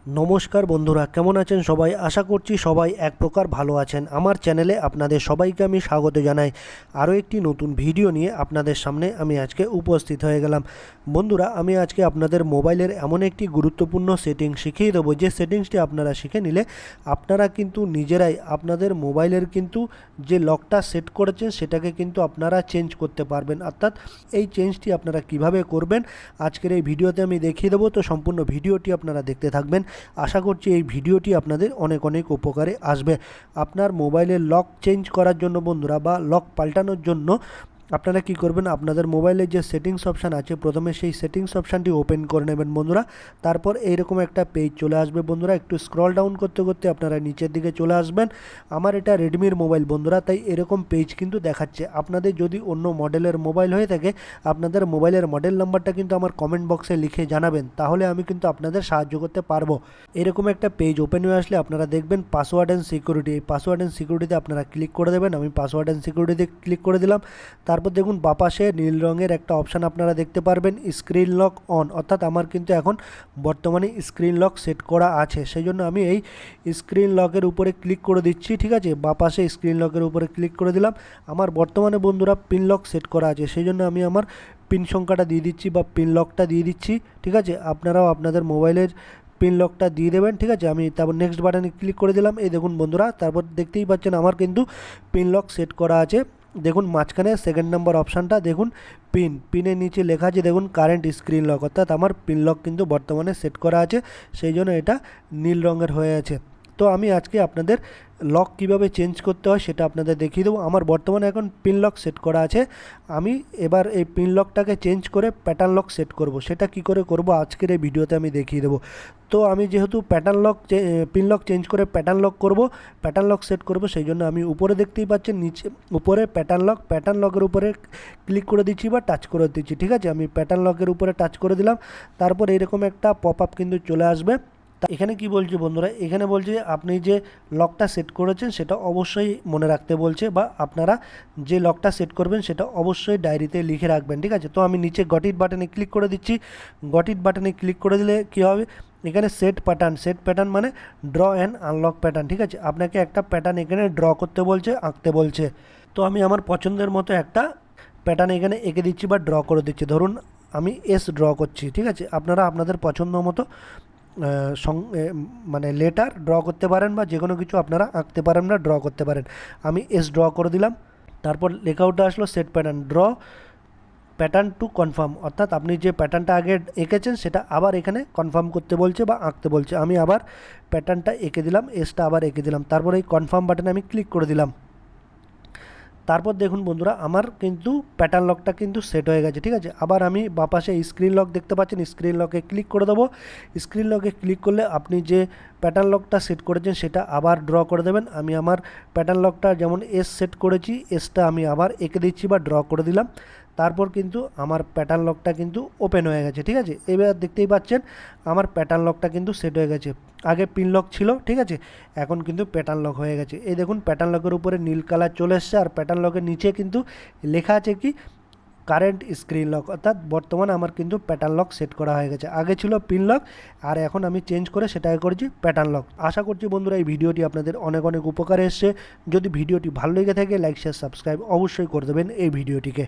নমস্কার বন্ধুরা, কেমন আছেন সবাই? আশা করছি সবাই এক প্রকার ভালো আছেন। আমার চ্যানেলে আপনাদের সবাইকে আমি স্বাগত জানাই। আরও একটি নতুন ভিডিও নিয়ে আপনাদের সামনে আমি আজকে উপস্থিত হয়ে গেলাম। বন্ধুরা, আমি আজকে আপনাদের মোবাইলের এমন একটি গুরুত্বপূর্ণ সেটিং শিখিয়ে দেবো, যে সেটিংসটি আপনারা শিখে নিলে আপনারা কিন্তু নিজেরাই আপনাদের মোবাইলের কিন্তু যে লকটা সেট করেছেন সেটাকে কিন্তু আপনারা চেঞ্জ করতে পারবেন। অর্থাৎ এই চেঞ্জটি আপনারা কিভাবে করবেন আজকের এই ভিডিওতে আমি দেখিয়ে দেবো। তো সম্পূর্ণ ভিডিওটি আপনারা দেখতে থাকবেন। আশা করছি এই ভিডিওটি আপনাদের অনেক অনেক উপকারে আসবে। আপনার মোবাইলের লক চেঞ্জ করার জন্য বন্ধুরা, বা লক পাল্টানোর জন্য আপনারা কি করবেন, আপনাদের মোবাইলের যে সেটিংস অপশান আছে প্রথমে সেই সেটিংস অপশানটি ওপেন করে নেবেন বন্ধুরা। তারপর এইরকম একটা পেজ চলে আসবে বন্ধুরা। একটু স্ক্রল ডাউন করতে করতে আপনারা নিচের দিকে চলে আসবেন। আমার এটা রেডমির মোবাইল বন্ধুরা, তাই এরকম পেজ কিন্তু দেখাচ্ছে। আপনাদের যদি অন্য মডেলের মোবাইল হয়ে থাকে আপনাদের মোবাইলের মডেল নাম্বারটা কিন্তু আমার কমেন্ট বক্সে লিখে জানাবেন, তাহলে আমি কিন্তু আপনাদের সাহায্য করতে পারবো। এরকম একটা পেজ ওপেন হয়ে আসলে আপনারা দেখবেন পাসওয়ার্ড অ্যান্ড সিকিউরিটি। এই পাসওয়ার্ড অ্যান্ড সিকিউরিটিতে আপনারা ক্লিক করে দেবেন। আমি পাসওয়ার্ড অ্যান্ড সিকিউরিটিতে ক্লিক করে দিলাম। তারপর দেখুন বাপাশে নীল রঙের একটা অপশান আপনারা দেখতে পারবেন, স্ক্রিন লক অন। অর্থাৎ আমার কিন্তু এখন বর্তমানে স্ক্রিন লক সেট করা আছে, সেই জন্য আমি এই স্ক্রিন লকের উপরে ক্লিক করে দিচ্ছি। ঠিক আছে, বাপাশে স্ক্রিন লকের উপরে ক্লিক করে দিলাম। আমার বর্তমানে বন্ধুরা পিন লক সেট করা আছে, সেই জন্য আমি আমার পিন সংখ্যাটা দিয়ে দিচ্ছি বা পিন লকটা দিয়ে দিচ্ছি। ঠিক আছে, আপনারাও আপনাদের মোবাইলের পিন লকটা দিয়ে দেবেন। ঠিক আছে, আমি তারপর নেক্সট বাটনে ক্লিক করে দিলাম। এই দেখুন বন্ধুরা, তারপর দেখতেই পাচ্ছেন আমার কিন্তু পিন লক সেট করা আছে। দেখুন মাঝখানে সেকেন্ড নাম্বার অপশানটা দেখুন, পিনের নিচে লেখা আছে দেখুন কারেন্ট স্ক্রিন লক, অর্থাৎ আমার পিন লক কিন্তু বর্তমানে সেট করা আছে, সেই জন্য এটা নীল রঙের হয়ে আছে। তো আমি আজকে আপনাদের লক কিভাবে চেঞ্জ করতে হয় সেটা আপনাদের দেখিয়ে দেবো। আমার বর্তমানে এখন পিন লক সেট করা আছে। আমি এবার এই পিন লকটাকে চেঞ্জ করে প্যাটার্ন লক সেট করব। সেটা কি করে করব আজকের এই ভিডিওতে আমি দেখিয়ে দেবো। তো আমি যেহেতু পিন লক চেঞ্জ করে প্যাটার্ন লক সেট করব, সেই জন্য আমি উপরে দেখতেই পাচ্ছেন নিচে উপরে প্যাটার্ন লকের উপরে ক্লিক করে দিচ্ছি বা টাচ করে দিচ্ছি। ঠিক আছে, আমি প্যাটার্ন লকের উপরে টাচ করে দিলাম। তারপর এরকম একটা পপ আপ কিন্তু চলে আসবে। এখানে কি বলছে বন্ধুরা, এখানে বলছে আপনি যে লকটা সেট করেছেন সেটা অবশ্যই মনে রাখতে বলছে, বা আপনারা যে লকটা সেট করবেন সেটা অবশ্যই ডায়েরিতে লিখে রাখবেন। ঠিক আছে, তো আমি নিচে গট ইট বাটনে ক্লিক করে দিচ্ছি। গট ইট বাটনে ক্লিক করে দিলে কী হবে, এখানে সেট প্যাটার্ন মানে ড্র অ্যান্ড আনলক প্যাটার্ন। ঠিক আছে, আপনাকে একটা প্যাটার্ন এখানে ড্র করতে বলছে, আঁকতে বলছে। তো আমি আমার পছন্দের মতো একটা প্যাটার্ন এখানে এঁকে দিচ্ছি বা ড্র করে দিচ্ছি। ধরুন আমি এস ড্র করছি। ঠিক আছে, আপনারা আপনাদের পছন্দ মতো মানে লেটার ড্র করতে পারেন, বা যে কোনো কিছু আপনারা আঁকতে পারেন না ড্র করতে পারেন। আমি এস ড্র করে দিলাম। তারপর লেখাউটটা আসলো সেট প্যাটার্ন টু কনফার্ম, অর্থাৎ আপনি যে প্যাটার্নটা আগে এঁকেছেন সেটা আবার এখানে কনফার্ম করতে বলছে বা আঁকতে বলছে। আমি আবার প্যাটার্নটা এঁকে দিলাম, এসটা আবার এঁকে দিলাম। তারপর এই কনফার্ম বাটনে আমি ক্লিক করে দিলাম। তারপর দেখুন বন্ধুরা, আমার কিন্তু প্যাটার্ন লকটা কিন্তু সেট হয়ে গেছে। ঠিক আছে, আবার আমি বাপাশে স্ক্রিন লক দেখতে পাচ্ছেন, স্ক্রিন লকে ক্লিক করে দেবো। স্ক্রিন লকে ক্লিক করলে আপনি যে প্যাটার্ন লকটা সেট করেছেন সেটা আবার ড্র করে দেবেন। আমি আমার প্যাটার্ন লকটা যেমন এস সেট করেছি, এসটা আমি আবার এঁকে দিচ্ছি বা ড্র করে দিলাম। তারপর কিন্তু আমার প্যাটার্ন লকটা কিন্তু ওপেন হয়ে গেছে। ঠিক আছে, এবার দেখতেই পাচ্ছেন আমার প্যাটার্ন লকটা কিন্তু সেট হয়ে গেছে। আগে পিন লক ছিল, ঠিক আছে, এখন কিন্তু প্যাটার্ন লক হয়ে গেছে। এই দেখুন প্যাটার্ন লকের উপরে নীল কালার চলে এসছে, আর প্যাটার্ন লকের নিচে কিন্তু লেখা আছে কি কারেন্ট স্ক্রিন লক, অর্থাৎ বর্তমানে আমার কিন্তু প্যাটার্ন লক সেট করা হয়ে গেছে। আগে ছিল পিন লক, আর এখন আমি চেঞ্জ করে সেটাকে করেছি প্যাটার্ন লক। আশা করছি বন্ধুরা এই ভিডিওটি আপনাদের অনেক অনেক উপকারে এসছে। যদি ভিডিওটি ভালো লেগে থাকে লাইক শেয়ার সাবস্ক্রাইব অবশ্যই করে দেবেন এই ভিডিওটিকে।